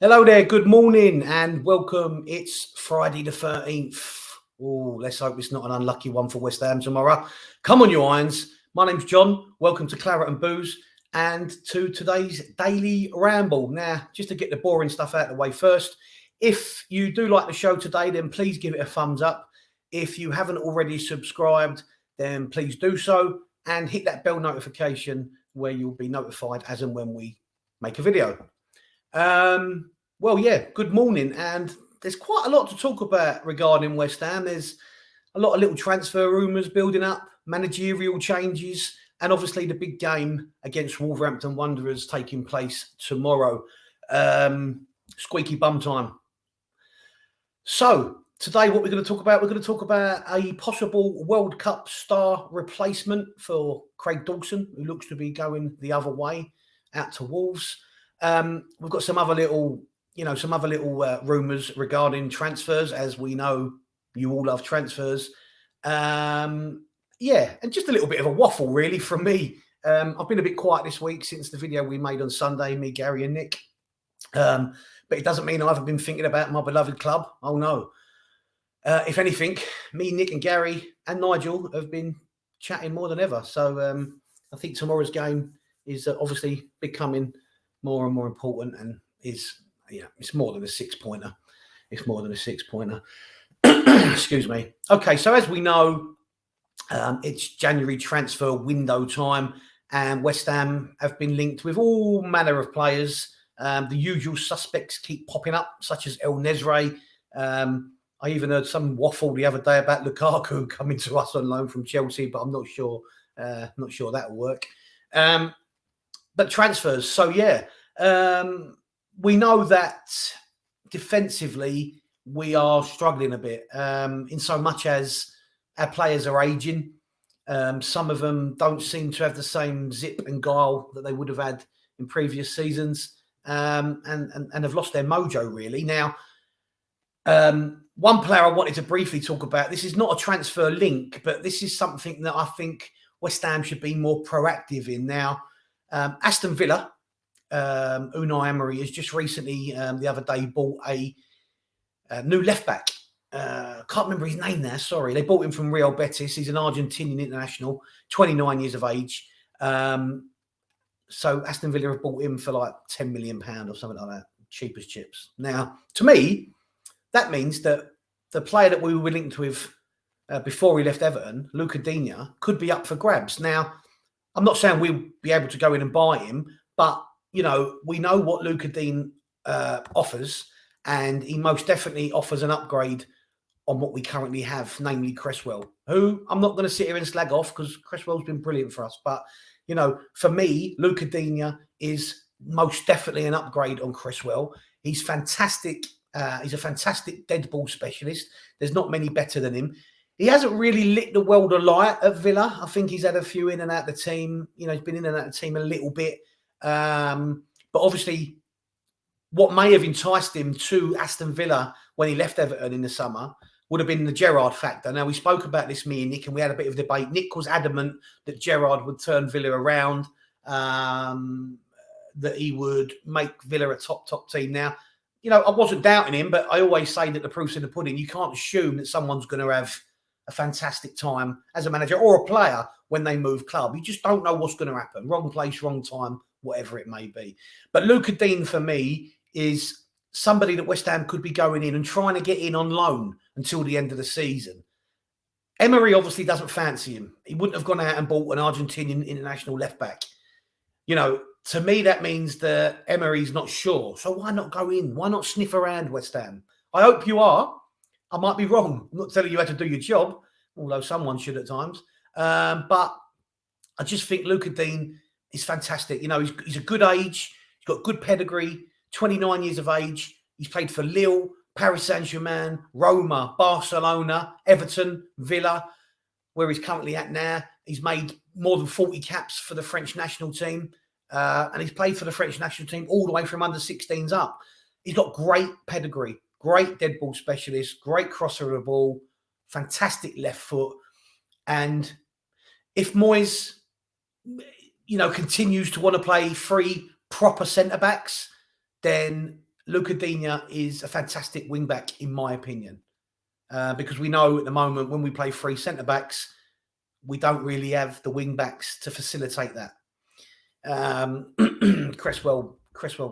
Hello there, good morning and welcome. It's Friday the 13th. Oh, let's hope it's not an unlucky one for West Ham tomorrow. Come on, you irons. My name's John. Welcome to Claret and Booze and to today's Daily Ramble. Now, just to get the boring stuff out of the way first, if you do like the show today, then please give it a thumbs up. If you haven't already subscribed, then please do so and hit that bell notification where you'll be notified as and when we make a video. Well, yeah, good morning. And there's quite a lot to talk about regarding West Ham. There's a lot of little transfer rumours building up, managerial changes, and obviously the big game against Wolverhampton Wanderers taking place tomorrow. Squeaky bum time. So today what we're going to talk about, we're going to talk about a possible World Cup star replacement for Craig Dawson, who looks to be going the other way out to Wolves. We've got some other little rumours regarding transfers. As we know, you all love transfers. And just a little bit of a waffle, really, from me. I've been a bit quiet this week since the video we made on Sunday, me, Gary and Nick. But it doesn't mean I haven't been thinking about my beloved club. Oh, no. If anything, me, Nick and Gary and Nigel have been chatting more than ever. So I think tomorrow's game is obviously becoming more and more important and it's more than a six-pointer. It's more than a six-pointer. Excuse me. Okay, so as we know, it's January transfer window time and West Ham have been linked with all manner of players. The usual suspects keep popping up, such as El Nesri. I even heard some waffle the other day about Lukaku coming to us on loan from Chelsea, but I'm not sure that'll work. But transfers, so yeah, we know that defensively we are struggling a bit in so much as our players are aging. Some of them don't seem to have the same zip and guile that they would have had in previous seasons and have lost their mojo, really. Now, one player I wanted to briefly talk about, this is not a transfer link, but this is something that I think West Ham should be more proactive in. Now, Aston Villa, Unai Emery has just recently, the other day, bought a new left-back. Can't remember his name there, sorry. They bought him from Real Betis. He's an Argentinian international, 29 years of age. So Aston Villa have bought him for like £10 million or something like that, cheap as chips. Now, to me, that means that the player that we were linked with before he left Everton, Luca Digne, could be up for grabs. Now, I'm not saying we'll be able to go in and buy him, but, we know what Luca Digne offers, and he most definitely offers an upgrade on what we currently have, namely Cresswell, who I'm not going to sit here and slag off because Cresswell's been brilliant for us. But, for me, Luca Digne is most definitely an upgrade on Cresswell. He's fantastic. He's a fantastic dead ball specialist. There's not many better than him. He hasn't really lit the world alight at Villa. I think he's had a few in and out of the team. He's been in and out of the team a little bit. But obviously, what may have enticed him to Aston Villa when he left Everton in the summer would have been the Gerrard factor. Now, we spoke about this, me and Nick, and we had a bit of debate. Nick was adamant that Gerrard would turn Villa around, that he would make Villa a top team. Now, I wasn't doubting him, but I always say that the proof's in the pudding. You can't assume that someone's going to have a fantastic time as a manager or a player when they move club. You just don't know what's going to happen. Wrong place, wrong time, whatever it may be. But Luca Digne, for me, is somebody that West Ham could be going in and trying to get in on loan until the end of the season. Emery obviously doesn't fancy him. He wouldn't have gone out and bought an Argentinian international left-back. To me, that means that Emery's not sure. So why not go in? Why not sniff around West Ham? I hope you are. I might be wrong. I'm not telling you how to do your job, although someone should at times. But I just think Luca Digne is fantastic. He's a good age. He's got good pedigree, 29 years of age. He's played for Lille, Paris Saint-Germain, Roma, Barcelona, Everton, Villa, where he's currently at now. He's made more than 40 caps for the French national team. And he's played for the French national team all the way from under 16s up. He's got great pedigree, great dead ball specialist, great crosser of the ball, fantastic left foot. And if Moyes, continues to want to play three proper centre-backs, then Luca Digne is a fantastic wing-back, in my opinion, because we know at the moment when we play three centre-backs, we don't really have the wing-backs to facilitate that. Cresswell,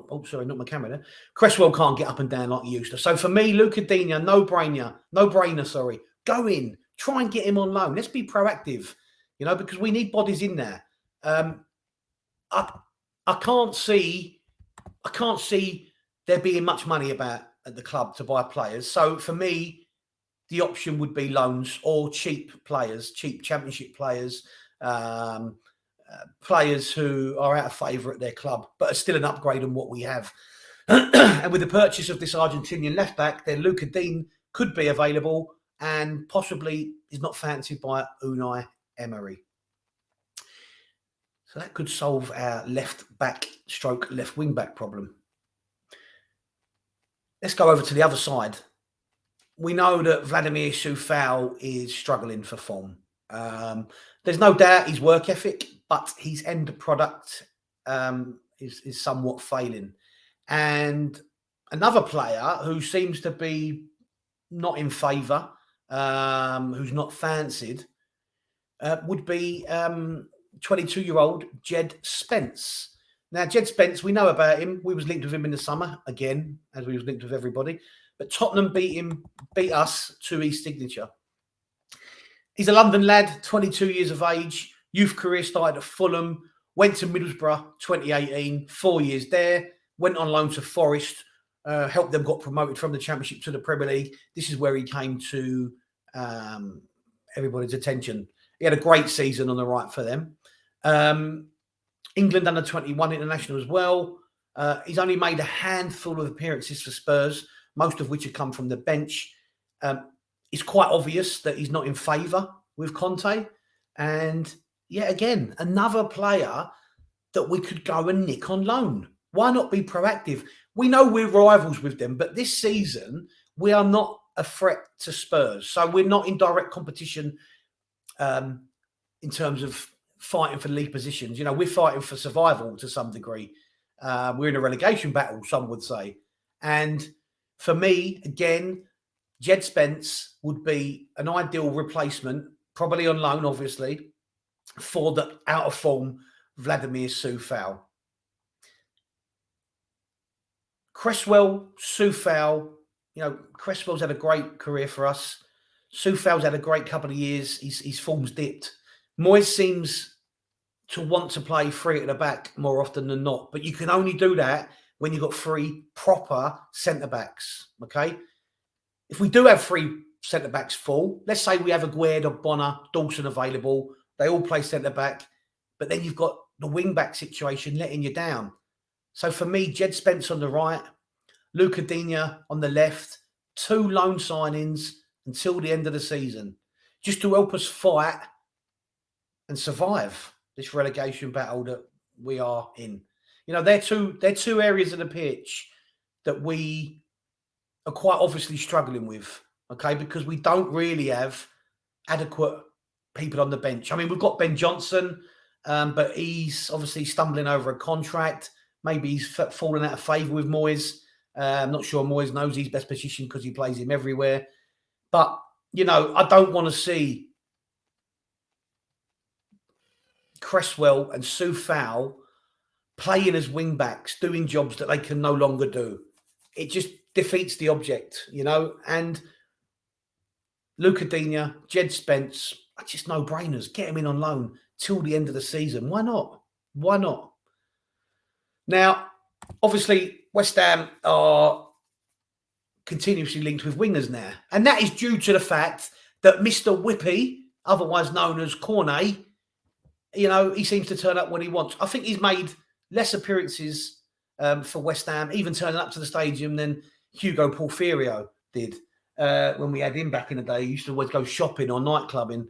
oh, sorry, not my camera there. Cresswell can't get up and down like he used to. So for me, Luca Digne, no brainer, sorry. Go in, try and get him on loan. Let's be proactive, because we need bodies in there. I can't see there being much money about at the club to buy players. So for me, the option would be loans or cheap players, cheap championship players, players who are out of favour at their club, but are still an upgrade on what we have. And with the purchase of this Argentinian left back, then Luca Digne could be available and possibly is not fancied by Unai Emery. So that could solve our left back stroke left wing back problem. Let's go over to the other side. We know that Vladimir Coufal is struggling for form. There's no doubt his work ethic, but his end product is somewhat failing. And another player who seems to be not in favour, who's not fancied, would be 22-year-old Jed Spence. Now, Jed Spence, we know about him. We was linked with him in the summer, again, as we was linked with everybody. But Tottenham beat us to his signature. He's a London lad, 22 years of age. Youth career started at Fulham. Went to Middlesbrough 2018, 4 years there. Went on loan to Forest. Helped them got promoted from the Championship to the Premier League. This is where he came to everybody's attention. He had a great season on the right for them. England under 21 international as well. He's only made a handful of appearances for Spurs, most of which have come from the bench. It's quite obvious that he's not in favour with Conte. And yet again, another player that we could go and nick on loan. Why not be proactive? We know we're rivals with them, but this season we are not a threat to Spurs. So we're not in direct competition in terms of fighting for league positions. We're fighting for survival to some degree. We're in a relegation battle, some would say. And for me, again, Jed Spence would be an ideal replacement, probably on loan, obviously, for the out of form Vladimir Coufal. Cresswell, Coufal, Cresswell's had a great career for us. Soufal's had a great couple of years. His form's dipped. Moyes seems to want to play three at the back more often than not, but you can only do that when you've got three proper centre-backs, okay? If we do have three centre-backs full, let's say we have Aguero, Bonner, Dawson available, they all play centre-back, but then you've got the wing-back situation letting you down. So for me, Jed Spence on the right, Luca Digne on the left, 2 loan signings until the end of the season, just to help us fight and survive this relegation battle that we are in. They're two areas of the pitch that we are quite obviously struggling with, okay, because we don't really have adequate people on the bench. I mean, we've got Ben Johnson, but he's obviously stumbling over a contract. Maybe he's fallen out of favour with Moyes. I'm not sure Moyes knows his best position because he plays him everywhere. But, I don't want to see Cresswell and Coufal playing as wing-backs, doing jobs that they can no longer do. It just defeats the object, And Luca Digne, Jed Spence are just no-brainers. Get him in on loan till the end of the season. Why not? Why not? Now, obviously, West Ham are continuously linked with wingers now. And that is due to the fact that Mr. Whippy, otherwise known as Cornet, he seems to turn up when he wants. I think he's made less appearances for West Ham, even turning up to the stadium, than Hugo Porfirio did when we had him back in the day. He used to always go shopping or nightclubbing.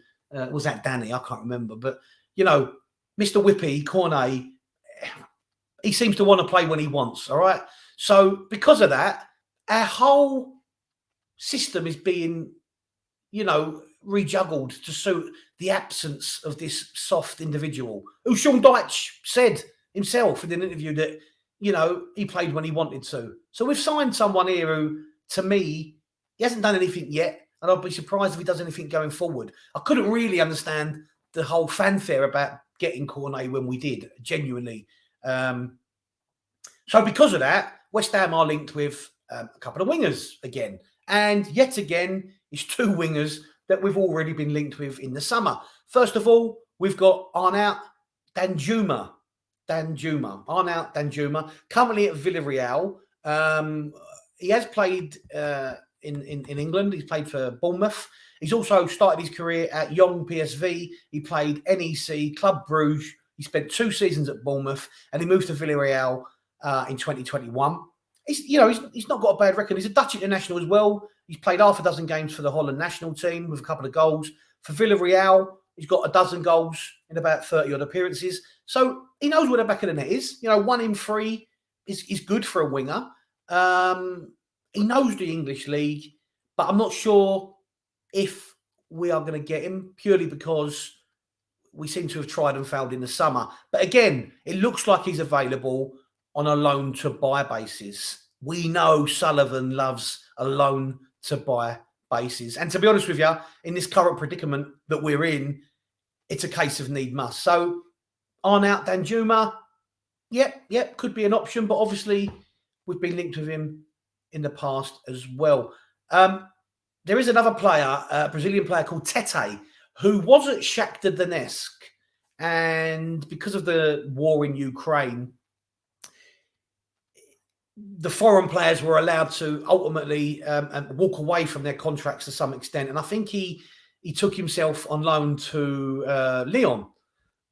Was that Danny? I can't remember. But, Mr. Whippy, Cornet, he seems to want to play when he wants, all right? So because of that, our whole system is being, rejuggled to suit the absence of this soft individual who Sean Dyche said himself in an interview that, he played when he wanted to. So we've signed someone here who, to me, he hasn't done anything yet, and I'll be surprised if he does anything going forward. I couldn't really understand the whole fanfare about getting Cornet when we did, genuinely. So because of that, West Ham are linked with a couple of wingers again. And yet again, it's two wingers that we've already been linked with in the summer. First of all, we've got Arnaut Danjuma. Arnaut Danjuma, currently at Villarreal. He has played in England. He's played for Bournemouth. He's also started his career at Young PSV. He played NEC, Club Brugge. He spent 2 seasons at Bournemouth, and he moved to Villarreal in 2021. He's not got a bad record. He's a Dutch international as well. He's played half a dozen games for the Holland national team with a couple of goals. For Villarreal, he's got a dozen goals in about 30-odd appearances. So he knows where the back of the net is. 1 in 3 is good for a winger. He knows the English league, but I'm not sure if we are going to get him purely because we seem to have tried and failed in the summer. But again, it looks like he's available on a loan to buy basis. We know Sullivan loves a loan to buy basis. And to be honest with you, in this current predicament that we're in, it's a case of need must. So Arnaut Danjuma, yep, could be an option, but obviously we've been linked with him in the past as well. There is another player, a Brazilian player called Tete, who was at Shakhtar Donetsk. And because of the war in Ukraine, the foreign players were allowed to ultimately walk away from their contracts to some extent. And I think he took himself on loan to Lyon,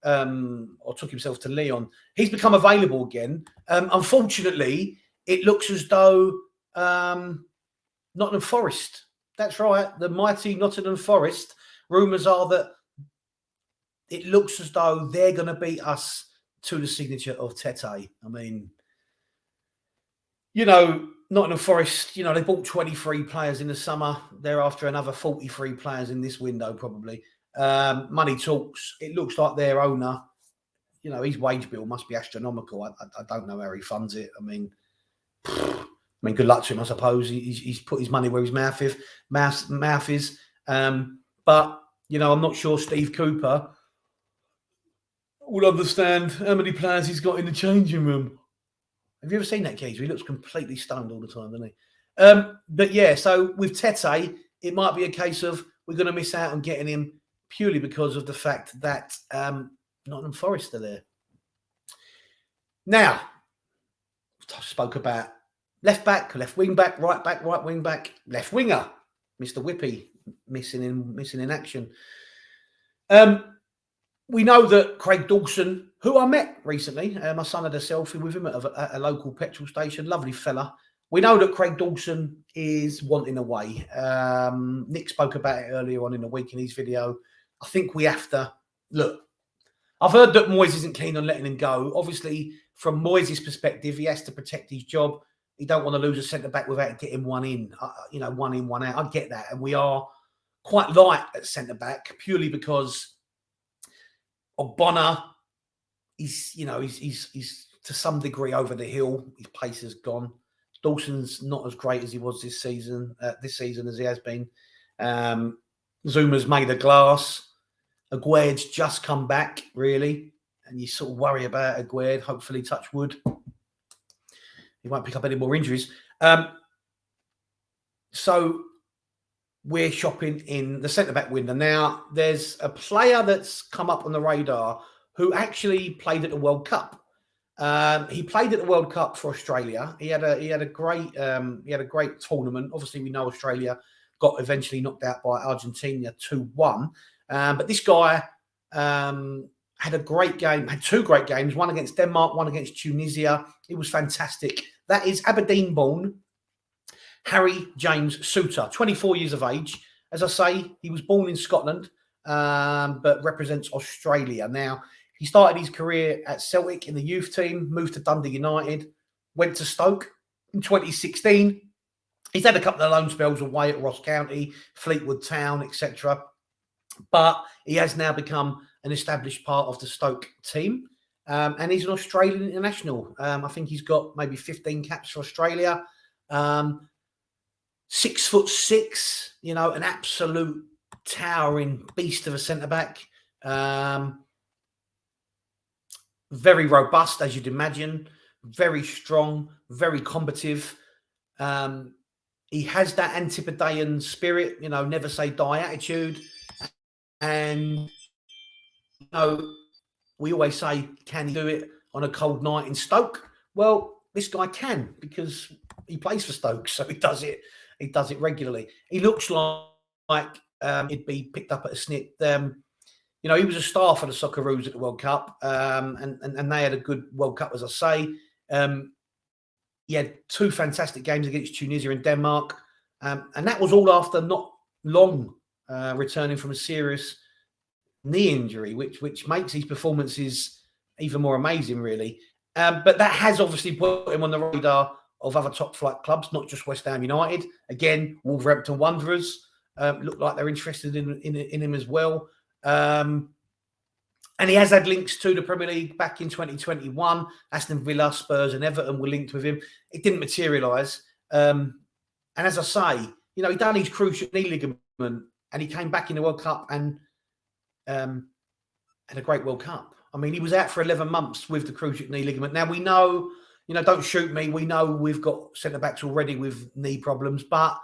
or took himself to Lyon. He's become available again. Unfortunately, it looks as though Nottingham Forest, that's right, the mighty Nottingham Forest, rumours are that it looks as though they're going to beat us to the signature of Tete. I mean, Nottingham Forest, they bought 23 players in the summer. They're after another 43 players in this window, probably. Money talks. It looks like their owner, his wage bill must be astronomical. I don't know how he funds it. I mean, good luck to him, I suppose. He's put his money where his mouth is. But, I'm not sure Steve Cooper will understand how many players he's got in the changing room. Have you ever seen that geezer? He looks completely stoned all the time, doesn't he? But yeah, so with Tete, it might be a case of we're going to miss out on getting him purely because of the fact that Nottingham Forest are there. Now, I spoke about left back, left wing back, right wing back, left winger, Mr. Whippy, missing in action. We know that Craig Dawson, who I met recently, my son had a selfie with him at a local petrol station, lovely fella. We know that Craig Dawson is wanting away. Nick spoke about it earlier on in the week in his video. I think we have to look. I've heard that Moyes isn't keen on letting him go. Obviously, from Moyes' perspective, he has to protect his job. He don't want to lose a centre-back without getting one in. One in, one out. I get that. And we are quite light at centre-back purely because Ogbonna, he's to some degree over the hill. His pace has gone. Dawson's not as great as he was this season as he has been. Zuma's made of glass. Aguerd's just come back, really. And you sort of worry about Aguerd. Hopefully, touch wood, he won't pick up any more injuries. So we're shopping in the centre-back window. Now, there's a player that's come up on the radar who actually played at the World Cup. He played at the World Cup for Australia. He had a great tournament. Obviously, we know Australia got eventually knocked out by Argentina 2-1. But this guy had a great game, had 2 great games, one against Denmark, one against Tunisia. It was fantastic. That is Aberdeen-born Harry James Souter, 24 years of age. As I say, he was born in Scotland, but represents Australia. Now, he started his career at Celtic in the youth team, moved to Dundee United, went to Stoke in 2016. He's had a couple of loan spells away at Ross County, Fleetwood Town, etc. But he has now become an established part of the Stoke team. and he's an Australian international. I think he's got maybe 15 caps for Australia. 6'6", an absolute towering beast of a centre-back. Very robust, as you'd imagine. Very strong, very combative. He has that Antipodean spirit, never say die attitude. And, we always say, can he do it on a cold night in Stoke? Well, this guy can, because he plays for Stoke, so he does it. He does it regularly. He looks like he'd be picked up at a snip. He was a star for the Socceroos at the World Cup, and they had a good World Cup, as I say. He had 2 fantastic games against Tunisia and Denmark, and that was all after not long returning from a serious knee injury, which makes these performances even more amazing, really. But that has obviously put him on the radar of other top-flight clubs, not just West Ham United. Again, Wolverhampton Wanderers look like they're interested in him as well. And he has had links to the Premier League back in 2021. Aston Villa, Spurs and Everton were linked with him. It didn't materialise. And as I say, he done his cruciate knee ligament and he came back in the World Cup and had a great World Cup. I mean, he was out for 11 months with the cruciate knee ligament. Now, we know, don't shoot me. We know we've got centre-backs already with knee problems. But,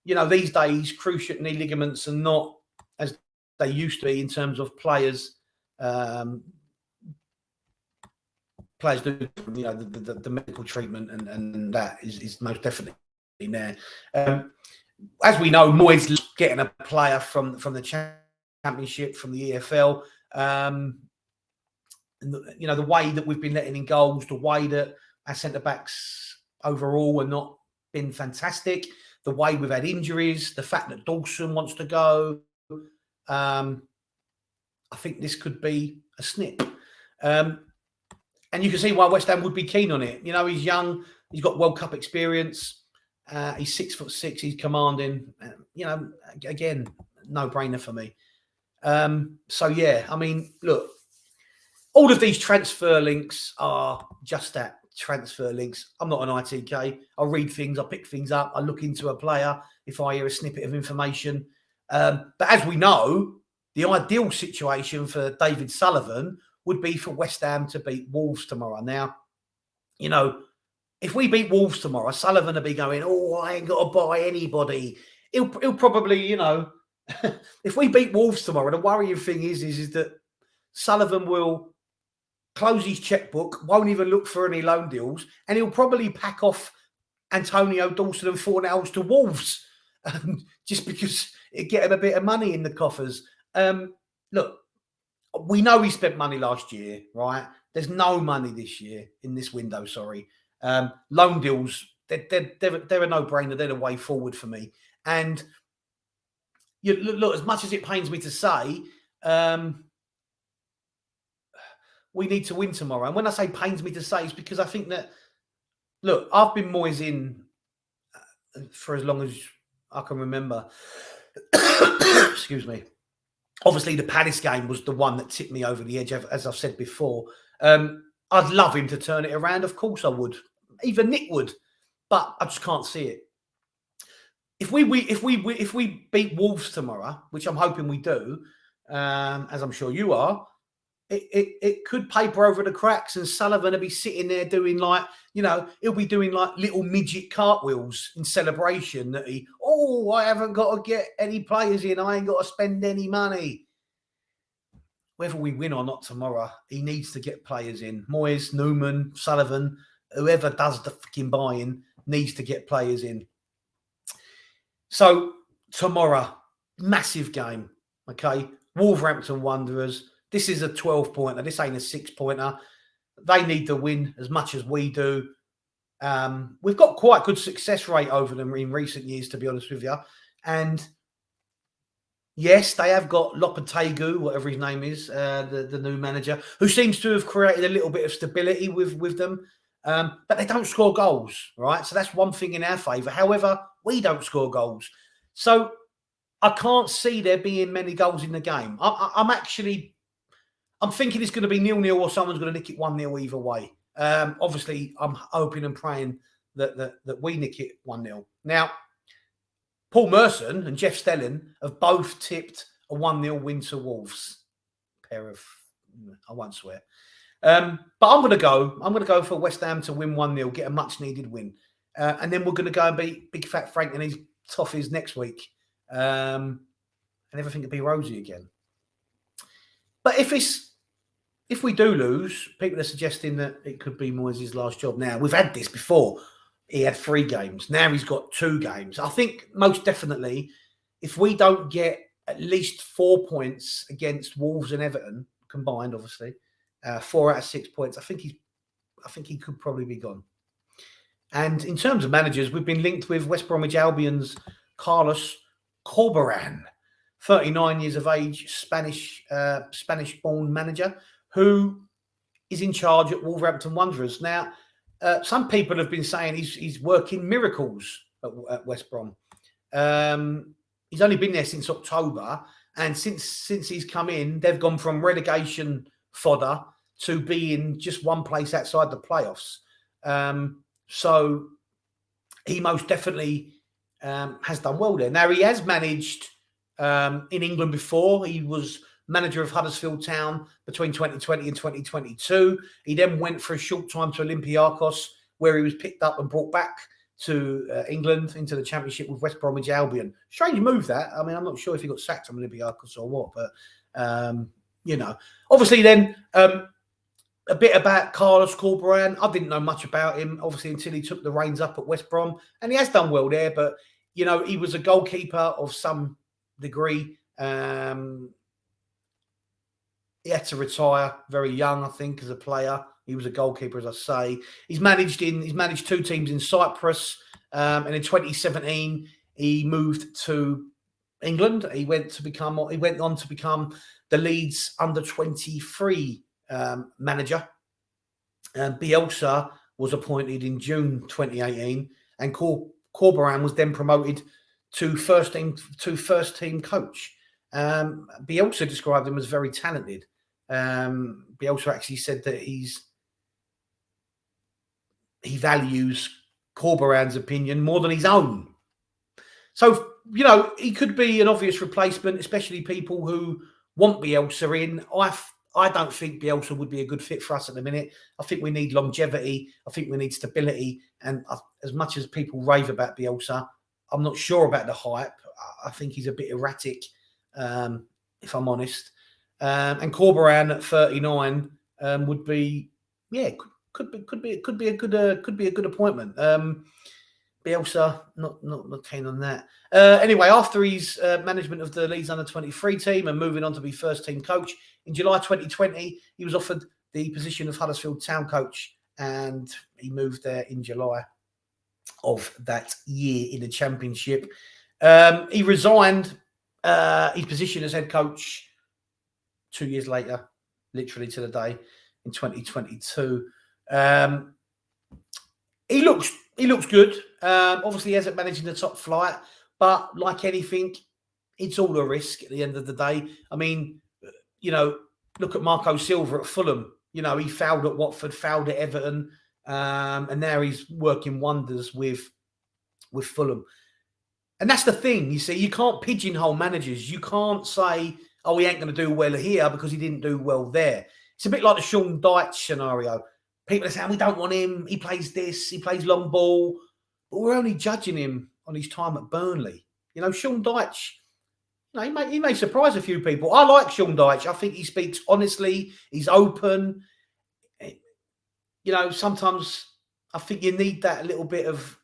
these days, cruciate knee ligaments are not as they used to be in terms of players. Players do, the medical treatment and that is most definitely there. As we know, Moyes getting a player from the Championship, from the EFL. And the way that we've been letting in goals, the way that our centre-backs overall have not been fantastic, the way we've had injuries, the fact that Dawson wants to go. I think this could be a snip. And you can see why West Ham would be keen on it. He's young. He's got World Cup experience. He's 6'6". He's commanding. Again, no-brainer for me. So, yeah, I mean, look, all of these transfer links are just that, transfer links. I'm not an ITK. I read things. I pick things up. I look into a player if I hear a snippet of information. But as we know, the ideal situation for David Sullivan would be for West Ham to beat Wolves tomorrow. Now, if we beat Wolves tomorrow, Sullivan will be going, oh, I ain't got to buy anybody. He'll probably, if we beat Wolves tomorrow, the worrying thing is that Sullivan will close his checkbook, won't even look for any loan deals, and he'll probably pack off Antonio, Dawson and Fornells to Wolves just because it'd get him a bit of money in the coffers. Look, we know he spent money last year, right? There's no money this year in this window, sorry. Loan deals, they're a no-brainer. They're the way forward for me. And look, as much as it pains me to say, we need to win tomorrow. And when I say pains me to say, it's because I think that, look, I've been Moyes in for as long as I can remember. Excuse me. Obviously, the Palace game was the one that tipped me over the edge, as I've said before. I'd love him to turn it around. Of course I would. Even Nick would. But I just can't see it. If we beat Wolves tomorrow, which I'm hoping we do, as I'm sure you are, it could paper over the cracks and Sullivan will be sitting there doing he'll be doing little midget cartwheels in celebration that I haven't got to get any players in. I ain't got to spend any money. Whether we win or not tomorrow, he needs to get players in. Moyes, Newman, Sullivan, whoever does the fucking buying needs to get players in. So tomorrow, massive game, okay? Wolverhampton Wanderers. This is a 12-pointer. This ain't a 6-pointer. They need to win as much as we do. We've got quite good success rate over them in recent years, to be honest with you. And yes, they have got Lopetegui, whatever his name is, the new manager, who seems to have created a little bit of stability with them. But they don't score goals, right? So that's one thing in our favour. However, we don't score goals. So I can't see there being many goals in the game. I'm actually I'm thinking it's going to be 0-0 or someone's going to nick it 1-0 either way. Obviously, I'm hoping and praying that we nick it 1-0. Now, Paul Merson and Jeff Stelling have both tipped a 1-0 win to Wolves. Pair of, I won't swear. But I'm going to go for West Ham to win 1-0, get a much needed win. And then we're going to go and beat Big Fat Frank and his toffees next week. And everything will be rosy again. But if we do lose, people are suggesting that it could be Moyes' last job. Now, we've had this before. He had 3 games. Now he's got 2 games. I think most definitely, if we don't get at least 4 points against Wolves and Everton, combined, obviously, 4 out of 6 points, I think he could probably be gone. And in terms of managers, we've been linked with West Bromwich Albion's Carlos Corberán, 39 years of age, Spanish-born manager, who is in charge at Wolverhampton Wanderers. Now, some people have been saying he's working miracles at West Brom. He's only been there since October, and since he's come in, they've gone from relegation fodder to being just one place outside the playoffs. So he most definitely has done well there. Now, he has managed in England before. He was manager of Huddersfield Town between 2020 and 2022. He then went for a short time to Olympiacos, where he was picked up and brought back to England into the Championship with West Bromwich Albion. Strange move, that. I mean, I'm not sure if he got sacked from Olympiacos or what, but, Obviously then, a bit about Carlos Corberán. I didn't know much about him, obviously, until he took the reins up at West Brom. And he has done well there, but, he was a goalkeeper of some degree. He had to retire very young, I think, as a player. He was a goalkeeper, as I say. He's managed 2 teams in Cyprus. And in 2017, he moved to England. He went on to become the Leeds under-23 manager. Bielsa was appointed in June 2018, and Corberán was then promoted to first team coach. Bielsa described him as very talented. Bielsa actually said that he values Corberán's opinion more than his own. So, he could be an obvious replacement, especially people who want Bielsa in. I don't think Bielsa would be a good fit for us at the minute. I think we need longevity. I think we need stability. And as much as people rave about Bielsa, I'm not sure about the hype. I think he's a bit erratic, if I'm honest. And Corberán at 39 would be, could be a good appointment. Bielsa, not keen on that. Anyway, after his management of the Leeds under-23 team and moving on to be first team coach, in July 2020, he was offered the position of Huddersfield Town coach, and he moved there in July of that year in the Championship. He resigned his position as head coach 2 years later, literally to the day, in 2022. He looks good. Obviously, he hasn't managed in the top flight, but like anything, it's all a risk at the end of the day. I mean, look at Marco Silva at Fulham. He fouled at Watford, fouled at Everton, and now he's working wonders with Fulham. And that's the thing, you see, you can't pigeonhole managers. You can't say, oh, he ain't going to do well here because he didn't do well there. It's a bit like the Sean Dyche scenario. People are saying, we don't want him. He plays this. He plays long ball. But we're only judging him on his time at Burnley. Sean Dyche, he may surprise a few people. I like Sean Dyche. I think he speaks honestly. He's open. Sometimes I think you need that little bit of,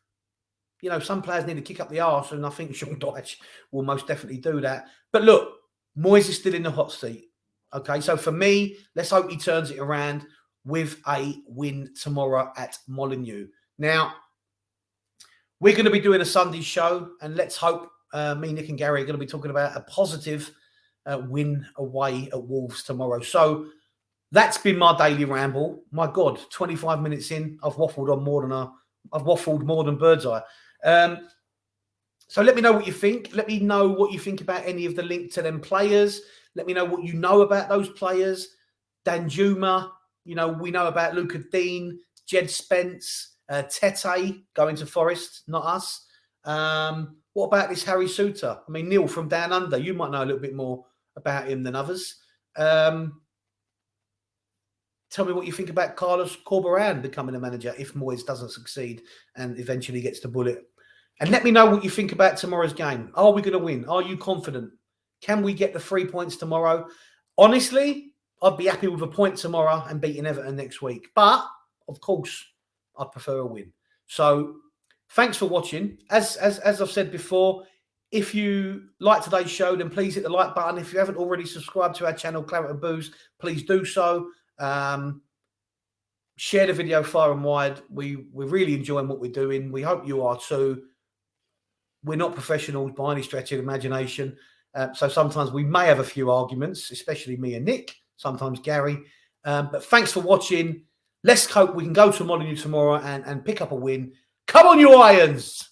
some players need to kick up the arse, and I think Sean Dyche will most definitely do that. But look, Moyes is still in the hot seat. Okay, so for me, let's hope he turns it around with a win tomorrow at Molineux. Now, we're going to be doing a Sunday show, and let's hope me, Nick and Gary are going to be talking about a positive win away at Wolves tomorrow. So that's been my daily ramble. My God, 25 minutes in, I've waffled more than Birdseye. So let me know what you think. Let me know what you think about any of the link to them players. Let me know what you know about those players. Danjuma. You know, we know about Luca Dean, Jed Spence, Tete going to Forest, not us. What about this Harry Suter? I mean, Neil from Down Under, you might know a little bit more about him than others. Tell me what you think about Carlos Corberán becoming a manager if Moyes doesn't succeed and eventually gets the bullet. And let me know what you think about tomorrow's game. Are we going to win? Are you confident? Can we get the 3 points tomorrow? Honestly, I'd be happy with a point tomorrow and beating Everton next week. But, of course, I'd prefer a win. So, thanks for watching. As I've said before, if you like today's show, then please hit the like button. If you haven't already subscribed to our channel, Claret and Booze, please do so. Share the video far and wide. We're really enjoying what we're doing. We hope you are too. We're not professionals by any stretch of the imagination. So sometimes we may have a few arguments, especially me and Nick, sometimes Gary. But thanks for watching. Let's hope we can go to Molyneux tomorrow and pick up a win. Come on, you Irons!